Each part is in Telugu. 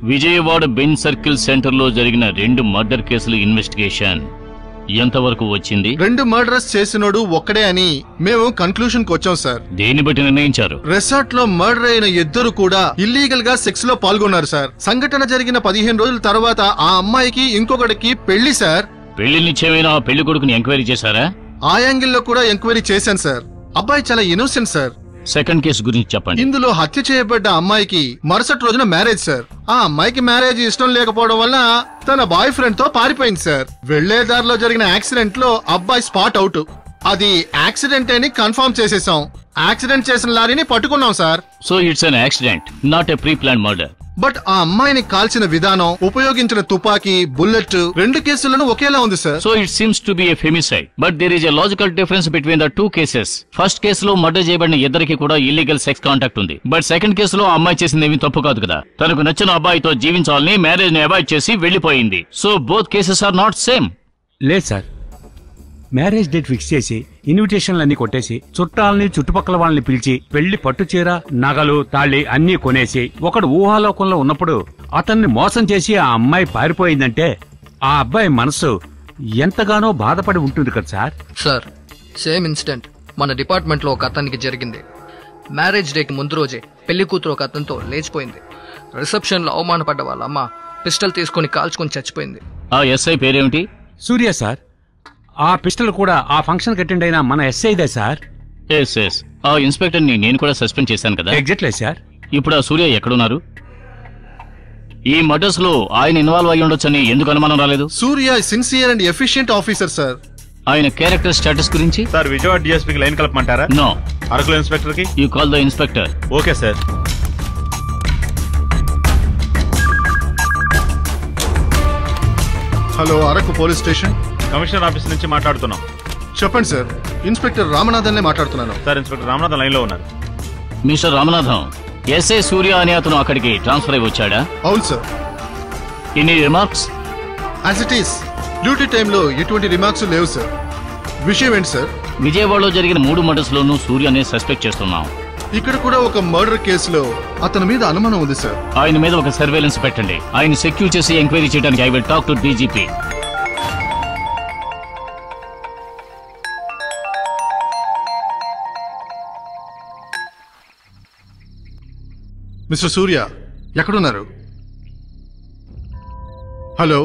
విజయవాడ బెంజ్ సర్కిల్ సెంటర్ లో జరిగిన 2 మర్డర్ కేసుల ఇన్వెస్టిగేషన్ ఎంతవరకు వచ్చింది? 2 మర్డర్స్ చేసినోడు ఒక్కడే అని మేము కన్క్లూషన్ కు వచ్చాం సార్. దేన్ని బట్టి నిర్ణయించారు? రిసార్ట్ లో మర్డర్ అయిన ఇద్దరు కూడా ఇల్లీగల్ గా సెక్స్ లో పాల్గొన్నారు సార్. సంఘటన జరిగిన 15 రోజుల తర్వాత ఆ అమ్మాయికి ఇంకొకటికి పెళ్లి సార్. పెళ్లి నిశ్చయమైన ఆ పెళ్లి కొడుకుని ఎంక్వైరీ చేశారా? ఆ యాంగిల్ లో కూడా ఎంక్వైరీ చేశాను సార్. అబ్బాయి చాలా ఇన్నోసెంట్ సార్. సెకండ్ కేసు గురించి చెప్పండి. ఇందులో హత్య చేయబడ్డ అమ్మాయికి మరుసటి రోజున మ్యారేజ్ సార్. ఆ అమ్మాయికి మ్యారేజ్ ఇష్టం లేకపోవడం వల్ల తన బాయ్ ఫ్రెండ్ తో పారిపోయింది సార్. వెళ్లే దారిలో జరిగిన యాక్సిడెంట్ లో అబ్బాయి స్పాట్ అవుట్. అది యాక్సిడెంట్ అని కన్ఫర్మ్ చేసేసాం. యాక్సిడెంట్ చేసిన లారీని పట్టుకున్నాం sir. So it's an accident, not a pre plan murder. But ఆ అమ్మాయిని కాల్చిన విధానం, ఉపయోగించిన తుపాకీ, బుల్లెట్ 2 కేసులను ఒకేలా ఉంది sir. So it seems to be a femicide, but there is a logical difference between the 2 cases. First కేసులో మర్డర్ చేయబడిన ఇద్దరికి కూడా ఇల్లీగల్ సెక్స్ కాంటాక్ట్ ఉంది. బట్ సెకండ్ కేసులో ఆ అమ్మాయి చేసింది ఏమీ తప్పు కాదు కదా. తనకు నచ్చిన అబ్బాయితో జీవించాలని మ్యారేజ్ ని అవాయిడ్ చేసి వెళ్లిపోయింది. So both cases are not same. లేదు సార్, మ్యారేజ్ డేట్ ఫిక్స్ చేసి ఇన్విటేషన్లన్నీ కొట్టేసి చుట్టాలని చుట్టుపక్కల వాళ్ళని పిలిచి పెళ్లి పట్టుచీర, నగలు, తాళి అన్నీ కొనేసి ఒకడు ఊహాలోకంలో ఉన్నప్పుడు అతన్ని మోసం చేసి ఆ అమ్మాయి పారిపోయిందంటే ఆ అబ్బాయి మనసు ఎంతగానో బాధపడి ఉంటుంది కదా సార్. సార్, సేమ్ ఇన్సిడెంట్ మన డిపార్ట్మెంట్ లో ఒక అతనికి జరిగింది. మ్యారేజ్ డేకి ముందు రోజే పెళ్లి కూతురు ఒక అతనితో లేచిపోయింది. రిసెప్షన్ లో అవమానపడ్డ వాళ్ళ అమ్మ పిస్టల్ తీసుకుని కాల్చుకుని చచ్చిపోయింది. ఆ ఎస్ఐ పేరేమిటి? సూర్య సార్. ఆ పిస్టల్ కూడా ఆ ఫంక్షన్ అటెండ్ అయిన మన ఎస్ఐదే సార్. ఎస్. ఆ ఇన్స్పెక్టర్ ని నేను కూడా సస్పెండ్ చేశాను కదా. Exactly sir. ఇప్పుడు ఆ సూర్య ఎక్కడున్నారు? ఈ మర్డర్స్ లో ఆయన ఇన్వాల్వ్ అయ్యి ఉండొచ్చని ఎందుకు అనుమానం రాలేదు? Surya sincere and efficient officer sir. ఆయన క్యారెక్టర్ స్టేటస్ గురించి? సార్, విజయవాడ డిఎస్పీకి లైన్ కలపమంటారా? నో. అరకుల ఇన్స్పెక్టర్ కి? You call the inspector. Okay sir. Hello, Araku police station. Commissioner office నుంచి మాట్లాడుతున్నాం. చెప్పండి సార్. ఇన్స్పెక్టర్ రామనాథన్ మాట్లాడుతున్నాను సార్. ఇన్స్పెక్టర్ రామనాథన్ లైన్ లో ఉన్నారు. మిస్టర్ రామనాథం, ఎస్ఐ సూర్య అనే అతను అక్కడికి ట్రాన్స్ఫర్ అయి వచ్చాడా? అవును sir. Any remarks? As it is duty టైంలో ఎటువంటి రిమార్క్స్ లేవు సార్. విషయం ఏంటి సార్? విజయవాడలో జరిగిన 3 మర్డర్స్ లోనూ సూర్యనే సస్పెక్ట్ చేస్తున్నాం. ఇక్కడ కూడా ఒక మర్డర్ కేసులో అతని మీద అనుమానం ఉంది సార్. ఆయన మీద ఒక సర్వేలెన్స్ పెట్టండి. ఆయన సెక్యూర్ చేసి ఎంక్వైరీ చేయడానికి I will talk to DGP. Mister Surya ఎక్కడున్నారు? హలో,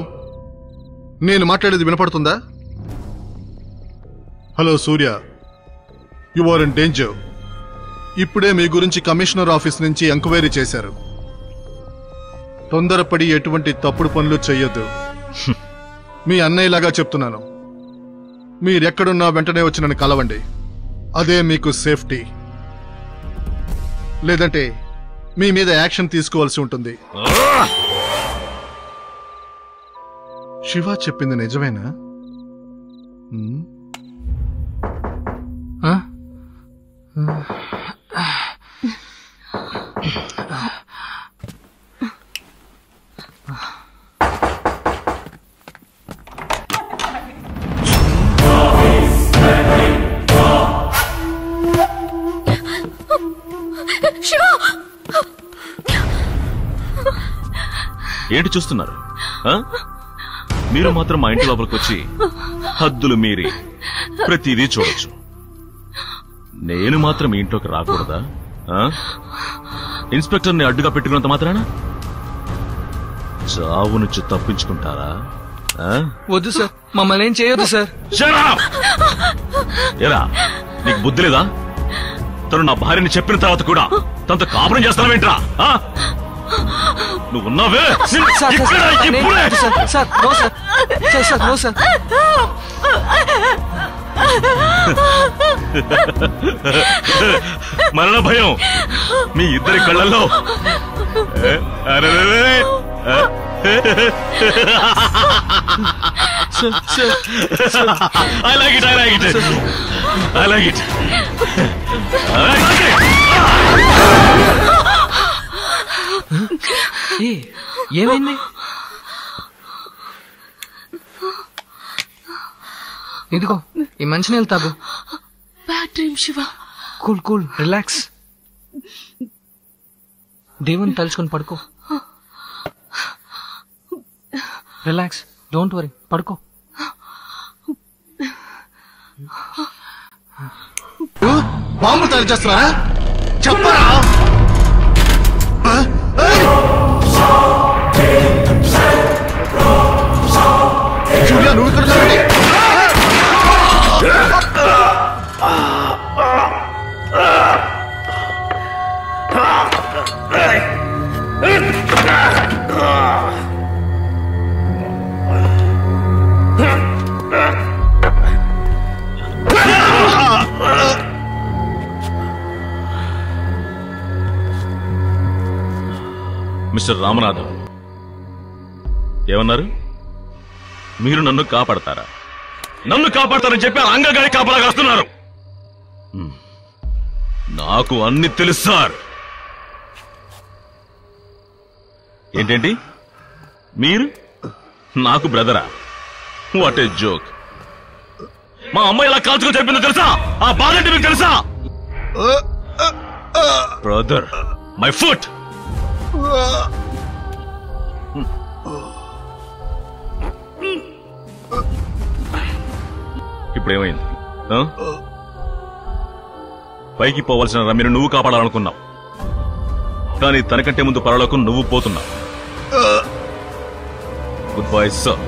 నేను మాట్లాడేది వినపడుతుందా? Hello Surya, you are in danger. ఇప్పుడే మీ గురించి కమిషనర్ ఆఫీస్ నుంచి ఎంక్వైరీ చేశారు. తొందరపడి ఎటువంటి తప్పుడు పనులు చెయ్యొద్దు. మీ అన్నయ్యలాగా చెప్తున్నాను. మీరెక్కడున్నా వెంటనే వచ్చి నన్ను కలవండి. అదే మీకు సేఫ్టీ. లేదంటే మీ మీద యాక్షన్ తీసుకోవాల్సి ఉంటుంది. శివ చెప్పింది నిజమేనా? ఏంటి చూస్తున్నారు? మీరు మాత్రం మా ఇంటి లోపలికి వచ్చి హద్దులు మీరి ప్రతిదీ చూడొచ్చు. నేను మాత్రం మీ ఇంట్లోకి రాకూడదా? ఇన్స్పెక్టర్ని అడ్డుగా పెట్టుకున్నంత మాత్రాన చావు నుంచి తప్పించుకుంటారా? వద్దు సార్, మమ్మల్ని ఏం చేయొద్దు సార్. ఎరా, నీకు బుద్ధి లేదా? తను నా భార్యని చెప్పిన తర్వాత కూడా తనతో కాపురం చేస్తావేంట్రా? నువ్వు ఉన్నావే. మరణ భయం మీ ఇద్దరి కళ్ళల్లో. I like it. ఏమైంది? ఇదిగో ఈ మంచినీళ్ళు తాగు. Bad dream Shiva. Cool relax. దేవుని తలుచుకొని పడుకో. రిలాక్స్, డోంట్ వరీ, పడుకో. బాంబు తయారు చేస్తున్నారా? చెప్పరా? జూలియా, నువ్వు ఇక్కడ చూడండి. మిస్టర్ రామనాథం, ఏమన్నారు? మీరు నన్ను కాపాడతారా? నన్ను కాపాడతారని చెప్పి అంగగాడి కాపలా కాస్తున్నారు. నాకు అన్ని తెలుసు సార్. ఏంటండి మీరు నాకు బ్రదరా? What a joke. మా అమ్మాయి ఇలా కాల్చుకొని చెప్పిందో తెలుసా? ఆ బాధ అంటే మీకు తెలుసా? Brother, my foot. ఇప్పుడేమైంది? పైకి పోవాల్సిన రమ్యను నువ్వు కాపాడాలనుకున్నావు, కానీ తనకంటే ముందు పరలోకం నువ్వు పోతున్నావు. Good bye sir.